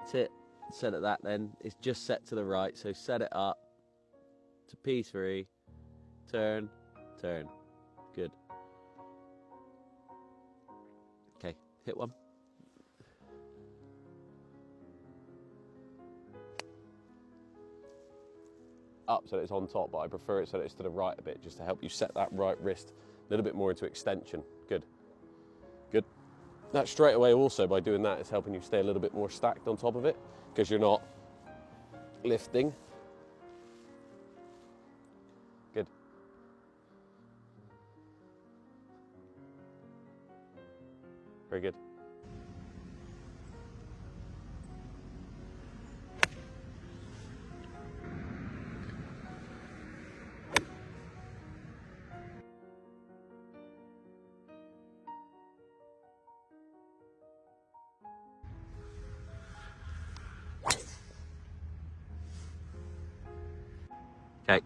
That's it. Set it that then. It's just set to the right, so set it up to P3. Turn, turn. Good. Okay, hit one. Up so that it's on top, but I prefer it so that it's to the right a bit, just to help you set that right wrist a little bit more into extension. Good. Good. That straight away also, by doing that, is helping you stay a little bit more stacked on top of it, because you're not lifting. Good. Very good. Okay.